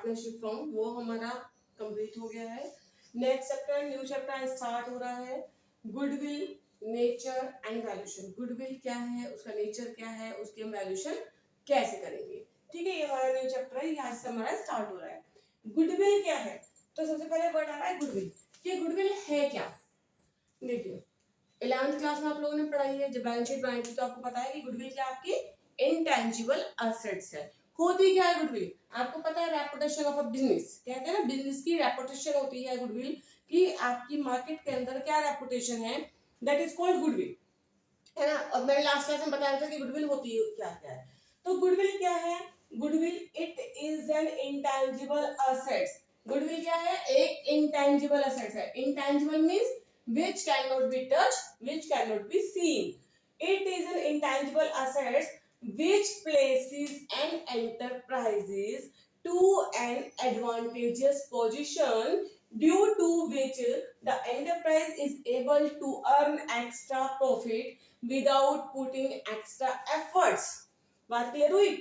Partnership form, वो हमारा complete हो गया है। Next chapter, new chapter start हो रहा है, goodwill, nature and valuation. Goodwill क्या है, उसका नेचर क्या है, उसकी हम वैल्यूएशन कैसे करेंगे। ठीक है, ये हमारा न्यू चैप्टर है, यहाँ से हमारा स्टार्ट हो रहा है। गुडविल क्या है, तो सबसे पहले वर्ड आ रहा है गुडविल। कि गुडविल है क्या, देखिए 11th क्लास में आप लोगों ने पढ़ाई है, जब बैलेंस शीट बनाई थी तो आपको पता है कि गुडविल क्या आपकी इनटैंजिबल एसेट्स है। होती क्या है गुडविल, आपको पता है रेपुटेशन ऑफ अ बिजनेस, कहते हैं ना बिजनेस की रेपुटेशन होती है गुडविल, कि आपकी मार्केट के अंदर क्या रेपुटेशन है, दैट इज कॉल्ड गुडविल, है ना। अब मैंने लास्ट क्लास में बताया था कि गुडविल होती है क्या क्या है। तो गुडविल क्या है, goodwill it is an intangible assets. Goodwill क्या है, एक इंटैंजिबल एसेट्स है। Intangible means which cannot be touched, which cannot be seen. It is an intangible assets which places an enterprises to an advantageous position, due to which the enterprise is able to earn extra profit without putting extra efforts. बात clear हुई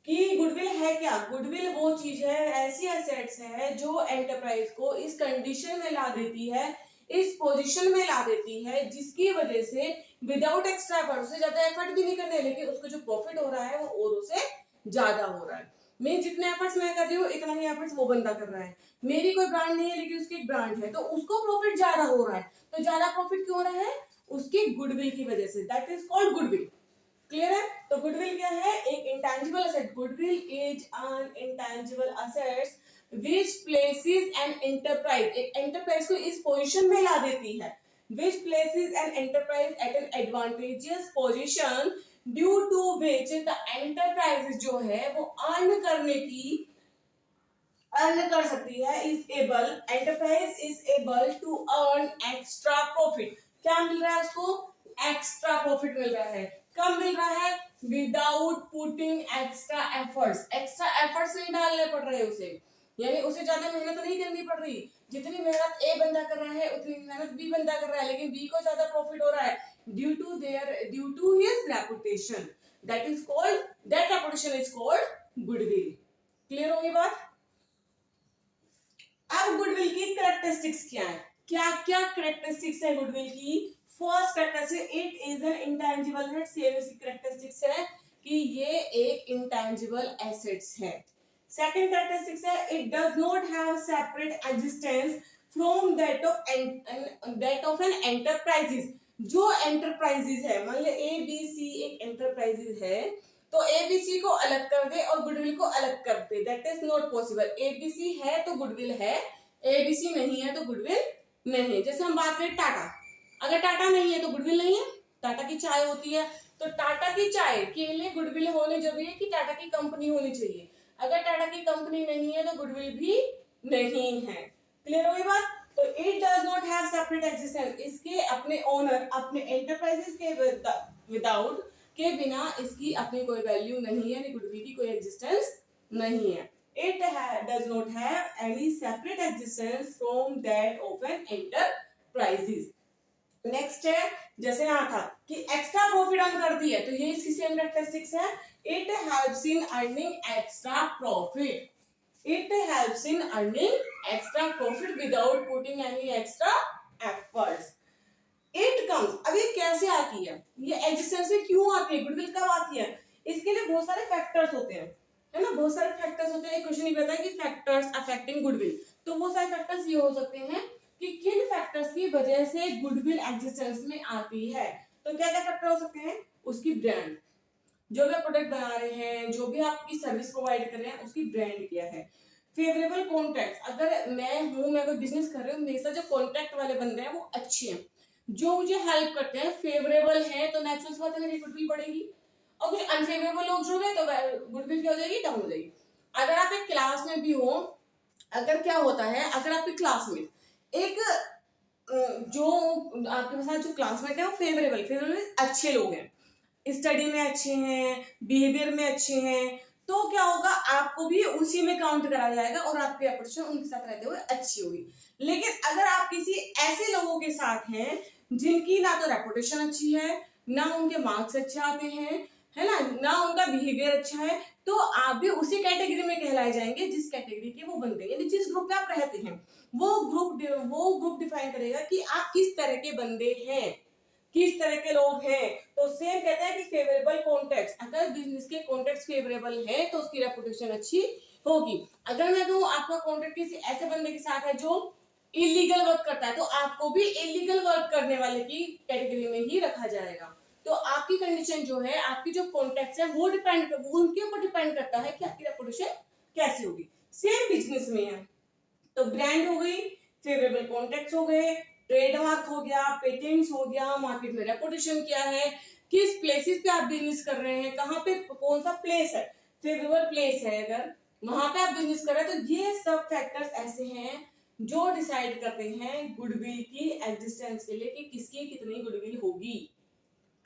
कि goodwill है क्या, goodwill वो चीज है, ऐसी assets है जो एंटरप्राइज को इस कंडीशन में ला देती है, इस पोजीशन में ला देती है, जिसकी वजह से विदाउट एक्स्ट्रा एफर्ट, उससे ज्यादा एफर्ट भी नहीं करने, लेकिन उसको जो प्रॉफिट हो रहा है वो औरों से ज्यादा हो रहा है। मैं जितने एफर्ट्स मैं कर रही हूँ इतना ही एफर्ट्स वो बंदा कर रहा है। मेरी कोई ब्रांड नहीं है लेकिन उसकी एक ब्रांड है, तो उसको प्रॉफिट ज्यादा हो रहा है। तो ज्यादा प्रॉफिट क्यों हो रहा है, उसकी गुडविल की वजह से, that is called goodwill. Clear है। तो गुडविल क्या है, एक intangible asset. Goodwill is an intangible assets which places an enterprise, एक एंटरप्राइज को इस पोजीशन में ला देती है, which places an enterprise at an advantageous position due to which the enterprise जो है वो अर्न करने की, अर्न कर सकती है, is able, enterprise is able to earn extra profit। क्या मिल रहा है उसको, एक्स्ट्रा प्रॉफिट मिल रहा है। कब मिल रहा है, without putting extra efforts, extra efforts नहीं डालने पड़ रहे उसे, यानी उसे ज्यादा मेहनत नहीं करनी पड़ रही। जितनी मेहनत ए बंदा कर रहा है उतनी मेहनत बी बंदा कर रहा है, लेकिन बी को ज्यादा प्रॉफिट हो रहा है due to his reputation, that is called, that reputation is called goodwill. Clear होगी बात। अब गुडविल की कैरेक्टरिस्टिक्स क्या है, क्या क्या कैरेक्टरिस्टिक्स है गुडविल की। First characteristic, it is an intangible asset. Same इसकी कैरेक्टरिस्टिक्स है कि ये एक इंटैंजिबल एसेट्स है। सेकंड कैरेक्टरिस्टिक्स है, it does not have separate existence from that of an enterprises. जो एंटरप्राइजेस है, मान लो ए बी सी एक एंटरप्राइजेस है, तो एबीसी को अलग कर दे और गुडविल को अलग कर दे, that is not possible. ABC है तो गुडविल है, एबीसी नहीं है तो गुडविल नहीं है। जैसे हम बात करें टाटा, अगर टाटा नहीं है तो गुडविल नहीं है। टाटा की चाय होती है, तो टाटा की चाय के लिए गुडविल होने जरूरी है कि टाटा की कंपनी होनी चाहिए। अगर टाटा की कंपनी नहीं है तो गुडविल भी नहीं है। क्लियर होगी बात। तो it does not have separate existence, इसके अपने ओनर, अपने एंटरप्राइजेस के विदाउट, के बिना इसकी अपनी कोई वैल्यू नहीं है, गुडविल की कोई एग्जिस्टेंस नहीं है। It does not have any separate existence from that of an enterprises। Next है, जैसे यहाँ था कि एक्स्ट्रा प्रॉफिट अर्न कर दी है, तो ये इसकी सेम कैरेक्टरिस्टिक्स है। It helps in earning extra profit, it helps in earning extra profit without putting any extra efforts. It comes, अब ये कैसे आती है, ये एग्जिस्टेंस में क्यों आती है, गुडविल कब आती है, इसके लिए बहुत सारे फैक्टर्स होते हैं, है ना, बहुत सारे फैक्टर्स होते हैं। क्वेश्चन ये कहता है कि फैक्टर्स अफेक्टिंग गुडविल, तो वो सारे फैक्टर्स ये हो सकते हैं कि किन फैक्टर्स की वजह से गुडविल एग्जिस्टेंस में आती है। तो क्या क्या फैक्टर हो सकते हैं, उसकी ब्रांड, जो भी आप प्रोडक्ट बना रहे हैं, जो भी आपकी सर्विस प्रोवाइड कर रहे हैं, उसकी ब्रांड क्या है। फेवरेबल कॉन्टैक्ट, अगर मैं कोई बिजनेस कर रही हूँ, मेरे साथ जो कॉन्टैक्ट वाले बंदे हैं वो अच्छे हैं, जो मुझे हेल्प करते हैं, फेवरेबल है, तो नेचुरल बात है मेरी गुडविल बढ़ेगी। और कुछ अनफेवरेबल लोग जो है तो गुडविल क्या हो जाएगी, डाउन हो जाएगी। अगर आप एक क्लास में भी हो, अगर क्या होता है, अगर आपकी क्लास में एक जो आपके साथ जो क्लासमेट है वो फेवरेबल अच्छे लोग हैं, स्टडी में अच्छे हैं, बिहेवियर में अच्छे हैं, तो क्या होगा, आपको भी उसी में काउंट करा जाएगा और आपकी अप्रोच उनके साथ रहते हुए अच्छी होगी। लेकिन अगर आप किसी ऐसे लोगों के साथ हैं जिनकी ना तो रेपुटेशन अच्छी है, ना उनके मार्क्स अच्छे आते हैं, है ना उनका बिहेवियर अच्छा है, तो आप भी उसी कैटेगरी में कहलाए जाएंगे जिस कैटेगरी के वो बनते हैं, यानी जिस ग्रुप में आप रहते हैं वो ग्रुप डिफाइन करेगा कि आप किस तरह के बंदे हैं, किस तरह के लोग हैं। तो सेम कहते हैं कि फेवरेबल कॉन्टेक्स्ट, अगर बिजनेस के कॉन्टेक्स्ट फेवरेबल है तो उसकी रेपुटेशन अच्छी होगी। अगर मैं कहूँ आपका कॉन्टेक्ट किसी ऐसे बंदे के साथ है जो इलीगल वर्क करता है, तो आपको भी इलीगल वर्क करने वाले की कैटेगरी में ही रखा जाएगा। तो आपकी कंडीशन जो है, आपकी जो कॉन्टेक्ट है वो उनके ऊपर डिपेंड करता है कि आपकी रेपुटेशन कैसी होगी। सेम बिजनेस में है, तो ब्रांड हो गई, फेवरेबल कॉन्टेक्ट हो गए, ट्रेडमार्क हो गया, पेटेंट्स हो गया, मार्केट में रेपुटेशन क्या है, किस प्लेसेस पे आप बिजनेस कर रहे हैं, कहाँ पे कौन सा प्लेस है, फेवरेबल प्लेस है अगर वहां पे आप बिजनेस कर रहे हैं, तो ये सब फैक्टर्स ऐसे हैं जो डिसाइड करते हैं गुडविल की एग्जिस्टेंस के लिए कि किसकी कितनी गुडविल होगी।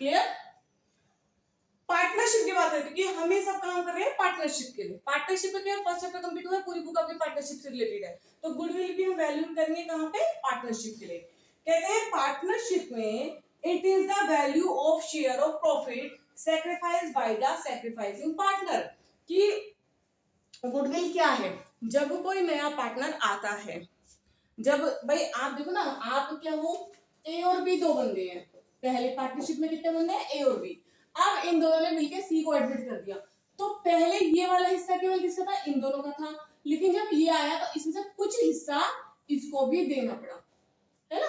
क्लियर। पार्टनरशिप की बात है क्योंकि हम ये सब काम कर रहे हैं पार्टनरशिप के लिए। पार्टनरशिप में क्या फर्स्ट चैप्टर कंप्लीट हुआ है, पूरी बुक आपकी पार्टनरशिप से रिलेटेड है, तो गुडविल भी हम वैल्यू करेंगे कहां पे, पार्टनरशिप के लिए। कहते हैं पार्टनरशिप में it is the value of share of profit sacrifice by the sacrificing partner. कि गुडविल क्या है, जब कोई नया पार्टनर आता है, जब भाई आप देखो ना, आप क्या हो, ए और बी दो बंदे हैं, पहले पार्टनरशिप में कितने बंदे हैं, ए और बी। अब इन दोनों ने मिलकर सी को एडमिट कर दिया, तो पहले ये वाला हिस्सा केवल किसका था, इन दोनों का था, लेकिन जब ये आया तो इसमें से कुछ हिस्सा इसको भी देना पड़ा, है ना।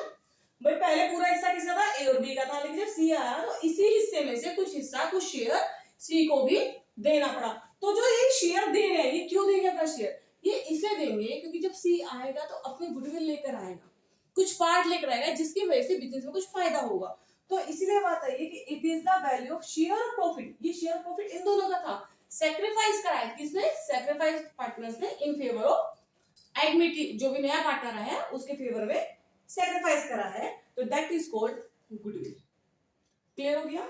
भाई पहले पूरा हिस्सा किसका था, ए और बी का था, लेकिन जब सी आया तो इसी हिस्से में से कुछ हिस्सा, कुछ शेयर सी को भी देना पड़ा। तो जो ये शेयर दे रहे हैं, ये क्यों देंगे अपना शेयर, ये इसलिए देंगे क्योंकि जब सी आएगा तो अपनी गुडविल लेकर आएगा, कुछ पार्ट लेकर आएगा जिसकी वजह से बिजनेस में कुछ फायदा होगा। तो इसीलिए बात आई है कि it is the value of share of profit. ये शेयर प्रॉफिट इन दोनों का था, सेक्रीफाइस कराया किसने, सेक्रीफाइस पार्टनर्स ने इन फेवर ऑफ एडमिट, जो भी नया पार्टनर है उसके फेवर में सेक्रीफाइस करा है, तो that is called goodwill. Clear हो गया।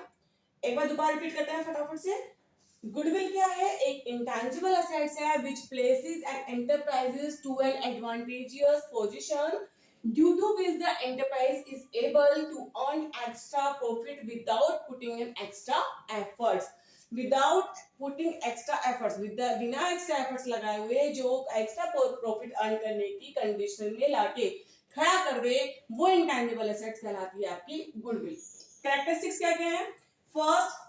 एक बार दोबारा रिपीट करते हैं फटाफट से। गुडविल क्या है, एक इंटेंजिबल एसेट्स है which places an enterprises to an advantageous position due to which the enterprise is able to earn extra profit without putting in extra efforts, without putting extra efforts, बिना extra efforts लगाए हुए जो extra profit earn करने की condition में लाके खड़ा कर दे, वो इंटेंजिबल एसेट्स कहलाती है आपकी गुडविल। कैरेक्टरिस्टिक्स क्या क्या है, first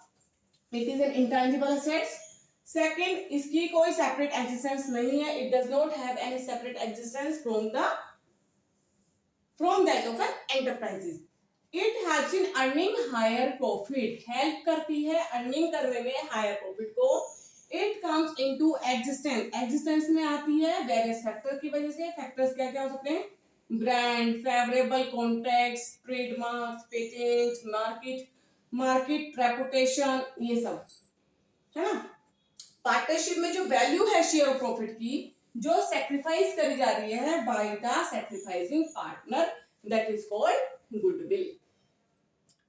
it is an intangible assets, second इसकी कोई सेपरेट एग्जिस्टेंस नहीं है, it does not have any separate existence from that of an enterprises, it helps in earning higher profit, help करती है अर्निंग करने में हायर प्रॉफिट को, it comes into existence, existence में आती है वेरियस फैक्टर की वजह से। फैक्टर्स क्या क्या हो सकते हैं, brand, favourable contracts, trademarks, patents, market reputation, ये सब है ना। पार्टनरशिप में जो वैल्यू है शेयर ऑफ प्रॉफिट की, जो सेक्रीफाइस करी जा रही है by the sacrificing partner, that is called goodwill.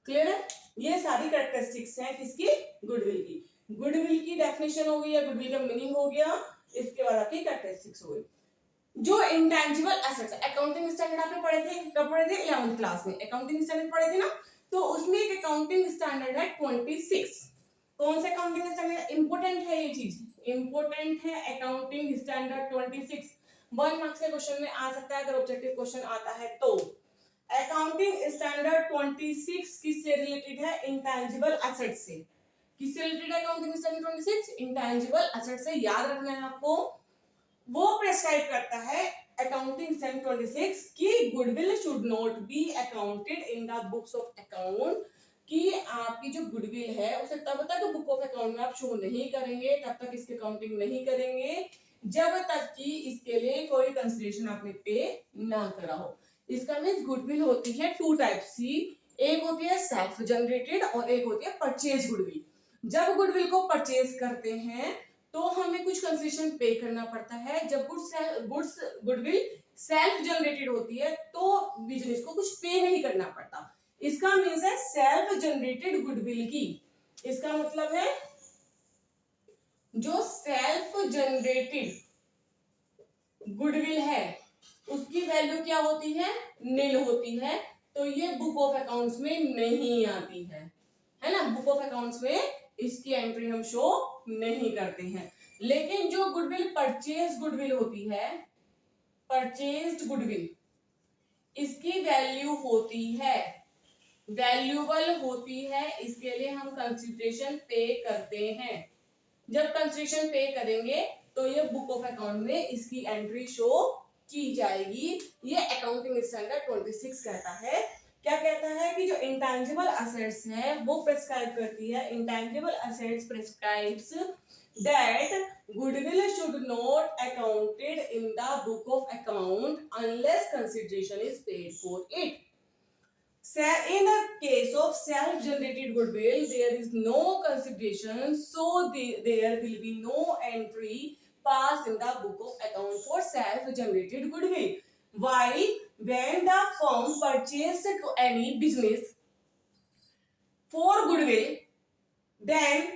Clear है। ये सारी कैरेक्टरिस्टिक्स हैं किसकी, गुडविल की। गुडविल की डेफिनेशन हो गई, गुडविल का मीनिंग हो गया, इसके बाद आपकी कैरेक्टरिस्टिक्स हो गई। जो इंटेंजिबल एसेट्स, अकाउंटिंग स्टैंडर्ड आपने पढ़े थे, कब पढ़े थे, 11th क्लास में अकाउंटिंग स्टैंडर्ड पढ़े थे ना, तो उसमें एक अकाउंटिंग स्टैंडर्ड है 26। कौन सा अकाउंटिंग स्टैंडर्ड, इंपोर्टेंट है ये चीज, इंपोर्टेंट है अकाउंटिंग स्टैंडर्ड 26। 1 मार्क्स के क्वेश्चन में आ सकता है अगर ऑब्जेक्टिव क्वेश्चन आता है तो। अकाउंटिंग स्टैंडर्ड 26 किससे रिलेटेड है, इंटेंजिबल एसेट से। किससे रिलेटेड है अकाउंटिंग स्टैंडर्ड 26, इंटेंजिबल एसेट से। याद रखना है आपको, वो प्रेस्क्राइब करता है अकाउंटिंग स्टैंडर्ड 26 कि goodwill should not be accounted in the books of account, कि आपकी जो गुडविल है उसे तब तक बुक ऑफ अकाउंट में आप शो नहीं करेंगे, तब तक इसकी अकाउंटिंग नहीं करेंगे जब तक कि इसके लिए कोई कंसिडरेशन आपने पे ना करा हो। इसका मींस गुडविल होती है 2 टाइप्स की, एक होती है सेल्फ जनरेटेड और एक होती है परचेज गुडविल। जब गुडविल को परचेज करते हैं तो हमें कुछ कंसेशन पे करना पड़ता है, जब गुडविल सेल्फ जनरेटेड होती है तो बिजनेस को कुछ पे नहीं करना पड़ता। इसका मीन्स है सेल्फ जनरेटेड गुडविल की, इसका मतलब है जो सेल्फ जनरेटेड गुडविल है उसकी वैल्यू क्या होती है, नील होती है, तो ये बुक ऑफ अकाउंट्स में नहीं आती है ना, बुक ऑफ अकाउंट्स में इसकी एंट्री हम शो नहीं करते हैं। लेकिन जो गुडविल परचेज गुडविल होती है, परचेज्ड गुडविल, इसकी वैल्यू होती है, वैल्यूबल होती है, इसके लिए हम कंसिडरेशन पे करते हैं। जब कंसिडरेशन पे करेंगे तो ये बुक ऑफ अकाउंट में इसकी एंट्री शो की जाएगी। ये अकाउंटिंग स्टैंडर्ड 26 कहता है। क्या कहता है कि जो इंटेंजिबल असेट्स है वो प्रिस्क्राइब करती है, intangible assets prescribes that goodwill should not accounted in the book of account unless consideration is paid for it. In the case of self-generated goodwill, there is no consideration, so there will be no entry passed in the book of account for self-generated goodwill. While when the firm purchased any business for goodwill, then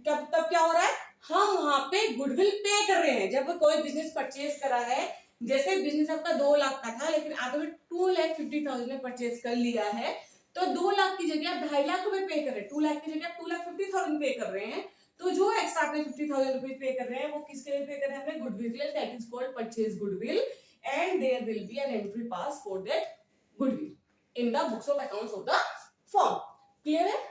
तब क्या हो रहा है, हम वहां पे goodwill पे कर रहे हैं। जब कोई बिजनेस परचेज करा है, जैसे बिजनेस आपका 2 लाख का था लेकिन आपने 2,50,000 में परचेज कर लिया है, तो 2 लाख की जगह आप 2.5 लाख रुपए पे कर रहे हैं, 2 लाख की जगह आप 2,50,000 पे कर रहे हैं। तो जो एक्स्ट्रा आपने 50,000 रुपीज पे कर रहे हैं वो किसके लिए पे कर रहे हैं, हमें गुडविल के लिए, that is called purchase goodwill and there will be an entry pass for that goodwill in the books of accounts of the firm. Clear है?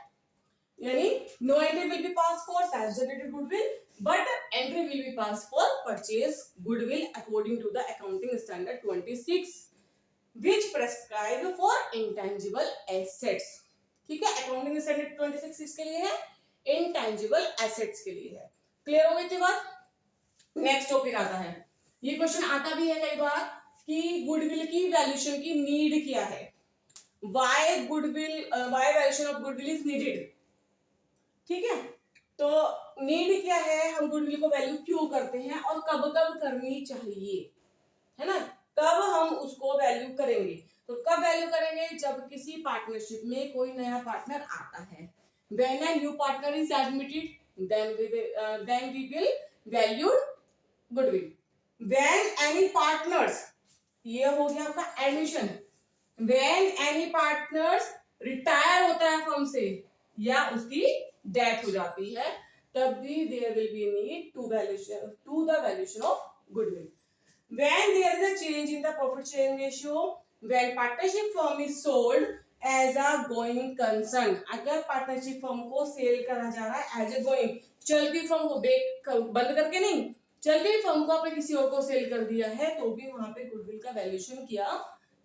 यानी no entry will be passed for self-generated goodwill, but entry will be passed for purchase goodwill according to the accounting standard 26, which prescribe for intangible assets. ठीक है, accounting standard 26 किसके लिए है, intangible assets के लिए है। क्लियर हो गई थी बात? नेक्स्ट टॉपिक आता है, ये क्वेश्चन आता भी है कई बार कि गुडविल की वैल्यूएशन की नीड क्या है, why valuation of goodwill is needed। ठीक है, तो नीड क्या है, हम गुडविल को वैल्यू क्यों करते हैं और कब कब करनी चाहिए, है ना, कब हम उसको वैल्यू करेंगे। तो कब वैल्यू करेंगे, जब किसी पार्टनरशिप में कोई नया पार्टनर आता है, when a new partner is admitted, then we will value goodwill। when any partners, ये हो गया आपका admission, when any partners retire होता है फर्म से या उसकी डेथ हो जाती है, तब भी there will be need to the valuation of goodwill। when there is a change in the profit sharing ratio, when partnership firm is sold as a going concern, अगर पार्टनरशिप फर्म को cell करा जा रहा है as a going, चलती firm को बंद करके नहीं, चलती फर्म को आपने किसी और को सेल कर दिया है, तो भी वहां पे गुडविल का वैल्यूएशन किया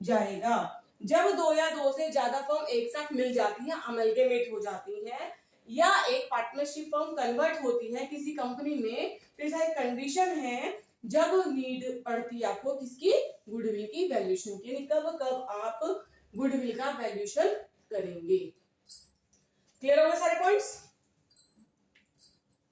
जाएगा। जब 2 या 2 से ज्यादा फर्म एक साथ मिल जाती है, अमलगेमेट हो जाती है, या एक पार्टनरशिप फर्म कन्वर्ट होती है किसी कंपनी में, तो ऐसा एक कंडीशन है जब नीड पड़ती है आपको किसकी, गुडविल की वैल्यूएशन की। कब कब आप गुडविल का वैल्यूएशन करेंगे। क्लियर हो गए सारे पॉइंट्स?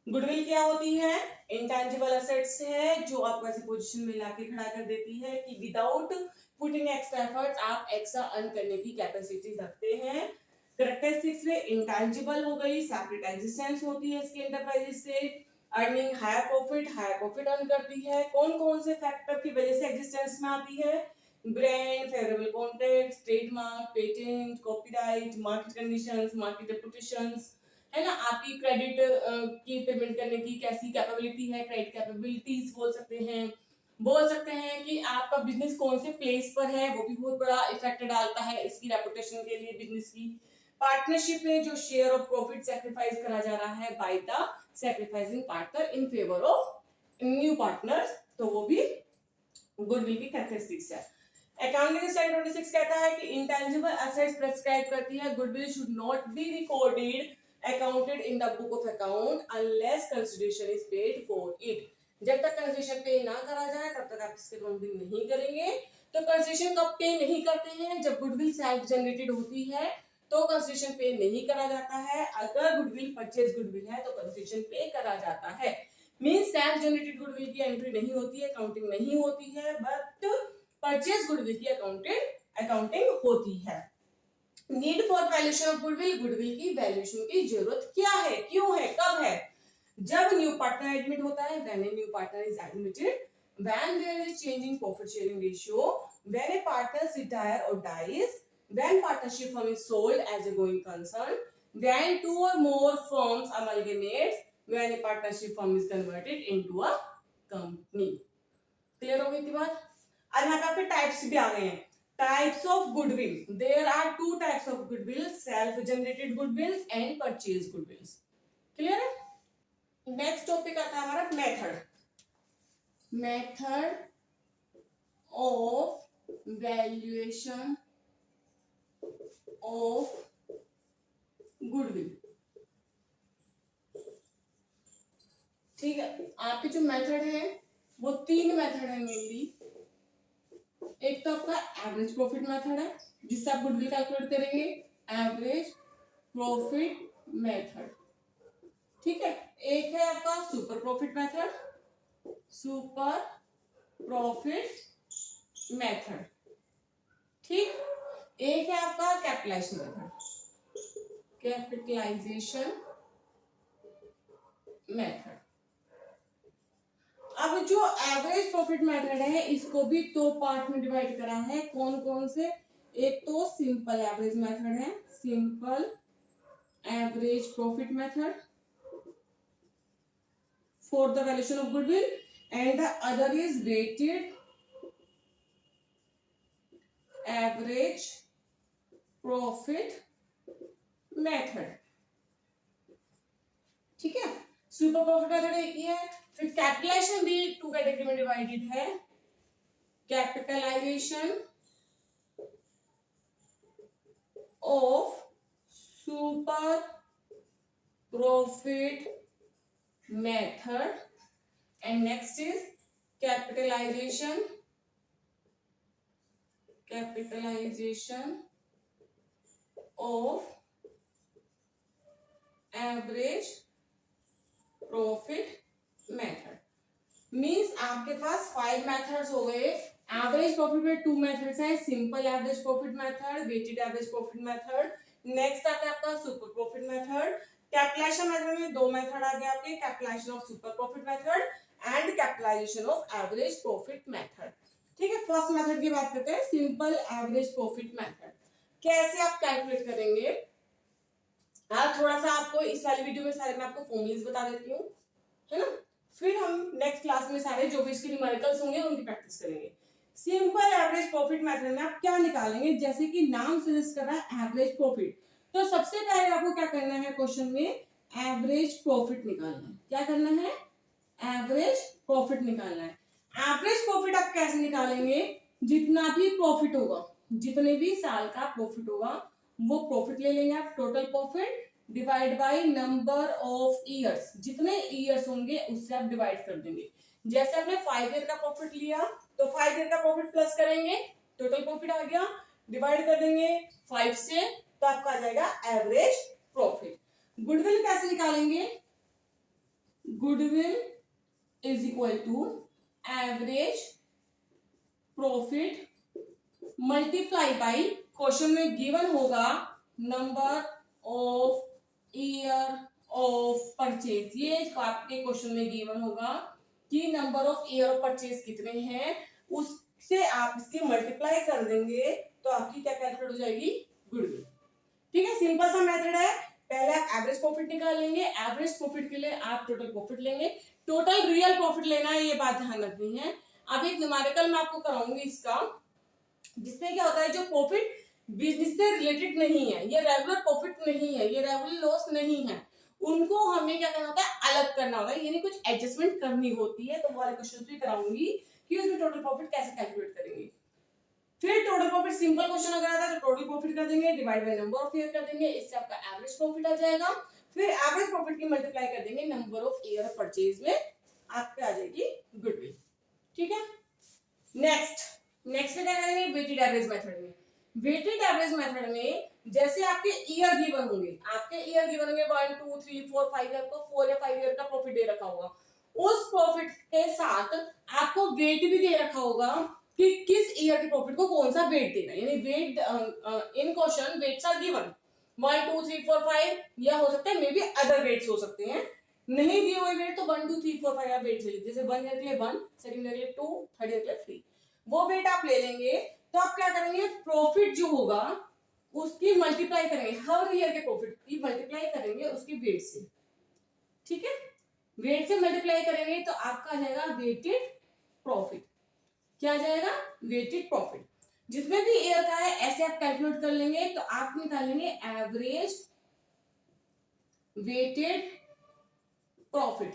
गुडविल क्या होती है, इंटेंजिबल एसेट्स है जो आपको ऐसी पोजीशन में लाके खड़ा कर देती है कि विदाउट पुटिंग एक्स्ट्रा एफर्ट्स आप एक्स्ट्रा अर्न करने की कैपेसिटी रखते हैं। कैरेक्टरिस्टिक्स में इंटेंजिबल हो गई, सेपरेट एग्जिस्टेंस होती है इसके एंटरप्राइजेस से, अर्निंग हायर प्रॉफिट अर्न करती है। कौन कौन से फैक्टर की वजह से एग्जिस्टेंस में आती है, brand, favourable contracts, trademark, patent, copyright, market conditions, market reputations, है ना, आपकी क्रेडिट की पेमेंट करने की कैसी कैपेबिलिटी है, क्रेडिट कैपेबिलिटीज बोल सकते हैं कि आपका बिजनेस कौन से प्लेस पर है, वो भी बहुत बड़ा इफेक्ट डालता है इसकी रेपुटेशन के लिए बिजनेस की। पार्टनरशिप में जो शेयर ऑफ प्रॉफिट सैक्रिफाइस करा जा रहा है by the sacrificing partner in favour of new partners, तो वो भी गुडविल की कैरेक्टरिस्टिक्स है। अकाउंटिंग स्टैंडर्ड 26 कहता है कि इंटेंजिबल एसेट्स प्रिस्क्राइब करती है goodwill should not be recorded accounted in the book of account unless consideration is paid for it। जब तक कंसिडरेशन पे ना करा जाए तब तक आप इसके अकाउंटिंग नहीं करेंगे। तो कंसिडरेशन कब पे नहीं करते हैं, जब गुडविल सेल्फ जनरेटेड होती है तो कंसिडरेशन पे नहीं करा जाता है। अगर गुडविल परचेज गुडविल है तो कंसिडरेशन पे करा जाता है। मींस सेल्फ जनरेटेड गुडविल की एंट्री नहीं होती है, अकाउंटिंग नहीं होती है, बट परचेज गुडविल की अकाउंटिंग होती है। Need for valuation of goodwill, goodwill की वैल्यूएशन की जरूरत क्या है, क्यों है, कब है, जब न्यू पार्टनर एडमिट होता है, when a new partner is admitted, when there is change in profit sharing ratio, when a partner retire और dies, when partnership firm is sold as a going concern, when two or more firms amalgamates when a partnership firm is converted into a company. Clear हो गई थी बात? अब यहाँ पे आपके types भी आ गए हैं. Types of goodwill. There are two types of goodwill, self generated goodwill and purchase goodwill. Clear है? नेक्स्ट टॉपिक आता है हमारा method. Method of valuation of goodwill. ठीक है, आपके जो मेथड है वो तीन मेथड है मेनली. एक तो आपका एवरेज प्रॉफिट मेथड है जिससे आप गुडविल कैलकुलेट करेंगे. Average profit method. ठीक है. एक है आपका super profit method. Super profit method. ठीक. एक है आपका कैपिटलाइजेशन मेथड. Capitalization method. अब जो एवरेज प्रॉफिट मेथड है इसको भी दो पार्ट में डिवाइड करा है. कौन कौन से? एक तो सिंपल एवरेज मेथड है. Simple average profit method for the valuation of goodwill, and the other is weighted average profit method. ठीक है. सुपर प्रॉफिट मेथड एक ही है. फिर कैपिटलाइजेशन भी टू कैटेगरी में डिवाइडेड है. Capitalization of super profit method, and next is capitalization of average profit method. Means आपके पास 5 मेथड्स हो गए. एवरेज प्रॉफिट में 2 मेथड्स हैं. Simple average profit method, weighted average profit method. Next आता है आपका super profit method. Capitalization method में 2 मेथड आ गए आपके. Capitalization of super profit method and capitalization of average profit method. ठीक है. फर्स्ट मेथड की बात करते हैं. Simple average profit method. कैसे आप कैलकुलेट करेंगे? थोड़ा सा आपको इस वाली वीडियो में सारे मैं आपको फॉर्मूलेस बता देती हूँ, है ना. फिर हम नेक्स्ट क्लास में सारे जो भी इसके न्यूमेरिकल्स होंगे उनकी प्रैक्टिस करेंगे. सिंपल एवरेज प्रॉफिट मेथड में आप क्या निकालेंगे? जैसे कि नाम सजेस्ट कर रहा है एवरेज प्रॉफिट, तो सबसे पहले आपको क्या करना है? क्वेश्चन में एवरेज प्रॉफिट निकालना है. क्या करना है? एवरेज प्रॉफिट निकालना है. एवरेज प्रॉफिट आप कैसे निकालेंगे? जितना भी प्रॉफिट होगा, जितने भी साल का प्रॉफिट होगा वो प्रॉफिट ले लेंगे आप. Total profit divide by number of years. जितने ईयर्स होंगे उससे आप डिवाइड कर देंगे. जैसे आपने 5 ईयर का प्रॉफिट लिया तो 5 ईयर का प्रॉफिट प्लस करेंगे, टोटल प्रॉफिट आ गया. डिवाइड कर देंगे 5 से तो आपका आ जाएगा एवरेज प्रॉफिट. गुडविल कैसे निकालेंगे? Goodwill is equal to average profit multiply by, question में गिवन होगा number of year of purchase. ये आपके क्वेश्चन में गिवन होगा कि number of year of purchase कितने हैं, उससे आप इसके मल्टीप्लाई कर देंगे तो आपकी क्या कैलकुलेट हो जाएगी? गुडविल. ठीक है. सिंपल सा मेथड है. पहले आप एवरेज प्रॉफिट निकाल लेंगे. एवरेज प्रॉफिट के लिए आप टोटल प्रॉफिट लेंगे. टोटल रियल प्रॉफिट लेना है, ये बात ध्यान रखनी है. अब एक न्यूमेरिकल मैं आपको कराऊंगी इसका, जिसमें क्या होता है जो प्रॉफिट बिजनेस से रिलेटेड नहीं है, ये रेगुलर प्रॉफिट नहीं है, ये रेगुलर लॉस नहीं है, उनको हमें क्या करना होता है? अलग करना होता है. यानी कुछ एडजस्टमेंट करनी होती है. तो वो वाले क्वेश्चन भी कराऊंगी कि उसमें टोटल प्रॉफिट कैसे कैलकुलेट करेंगे. फिर टोटल प्रॉफिट सिंपल क्वेश्चन अगर आता है तो टोटल प्रॉफिट कर देंगे, divide by number of year कर देंगे, इससे आपका एवरेज प्रॉफिट आ जाएगा. फिर एवरेज प्रॉफिट की मल्टीप्लाई कर देंगे number of year of purchase में, आपके आ जाएगी गुडविल. ठीक है. नेक्स्ट क्या करेंगे? वेटेड एवरेज मेथड में. वेटेड एवरेज मेथड में जैसे आपके ईयर गिवन होंगे, 1 2 3 4 5 आपको 4 या 5 ईयर का प्रॉफिट दे रखा होगा. उस प्रॉफिट के साथ आपको वेट भी दे रखा होगा कि किस ईयर के प्रॉफिट को कौन सा वेट देना है. यानी weight in question weights are given 1 2 3 4 5, या हो सकता है मे बी अदर वेट्स हो सकते हैं. नहीं दिए हुए वेट तो 1 2 3 4 5 आप वेट ले लीजिए. जैसे 1 ईयर के लिए 1, सेकंड ईयर के लिए 2, थर्ड ईयर के लिए 3, वो वेट आप ले लेंगे. तो आप क्या करेंगे? प्रॉफिट जो होगा उसकी मल्टीप्लाई करेंगे, हर ईयर के प्रॉफिट की मल्टीप्लाई करेंगे उसके वेट से, ठीक है। वेट से मल्टीप्लाई करेंगे तो आपका आ जाएगा वेटेड प्रॉफिट। क्या आ जाएगा? Weighted profit. जितने भी ईयर का है ऐसे आप कैलकुलेट कर लेंगे तो आप निकालेंगे एवरेज वेटेड प्रॉफिट।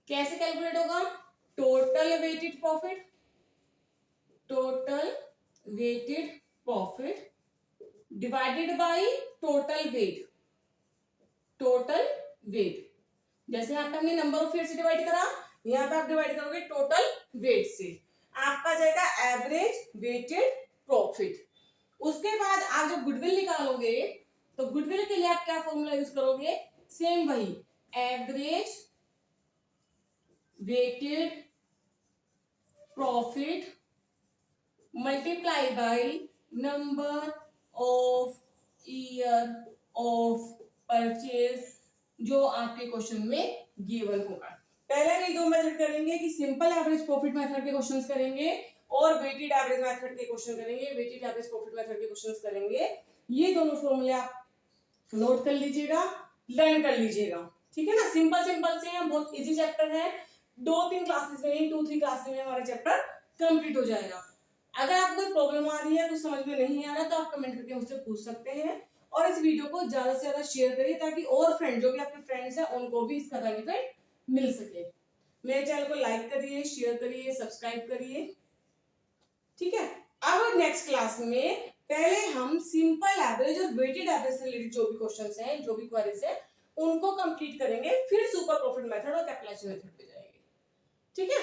कैसे कैलकुलेट होगा? Total weighted profit, total weighted profit divided by total weight, total weight. जैसे यहाँ पे हमने नंबर ऑफ ईयर से डिवाइड करा, यहाँ पे आप डिवाइड करोगे टोटल वेट से, आपका जाएगा एवरेज वेटेड प्रॉफिट। उसके बाद आप जब गुडविल निकालोगे तो गुडविल के लिए आप क्या फॉर्मूला यूज करोगे? सेम वही, average weighted profit multiply by number of year of purchase, जो आपके क्वेश्चन में गिवन होगा। पहले हम दो मेथड करेंगे कि सिंपल एवरेज प्रॉफिट मेथड के क्वेश्चंस करेंगे और वेटेड एवरेज मेथड के क्वेश्चन करेंगे, वेटेड एवरेज प्रॉफिट मेथड के क्वेश्चंस करेंगे। ये दोनों फॉर्मूले आप नोट कर लीजिएगा, लर्न कर लीजिएगा, ठीक है ना। सिंपल सिंपल से हैं, बहुत इजी चैप्टर है, 2-3 क्लासेस में, 2-3 क्लासेस में हमारा चैप्टर कंप्लीट हो जाएगा। अगर आपको कोई प्रॉब्लम आ रही है, कुछ समझ में नहीं आ रहा, तो आप कमेंट करके मुझसे पूछ सकते हैं। और इस वीडियो को ज्यादा से ज्यादा शेयर करिए ताकि और फ्रेंड, जो भी आपके फ्रेंड्स हैं, उनको भी इसका बेनिफिट मिल सके। मेरे चैनल को लाइक करिए, शेयर करिए, सब्सक्राइब करिए, ठीक है। अब नेक्स्ट क्लास में पहले हम सिंपल एवरेज और वेटेड एवरेज से रिलेटेड जो भी क्वेश्चंस हैं, जो भी क्वेरीज हैं, उनको कंप्लीट करेंगे, फिर सुपर प्रॉफिट मेथड और कैपिटलाइजेशन मेथड पे जाएंगे, ठीक है।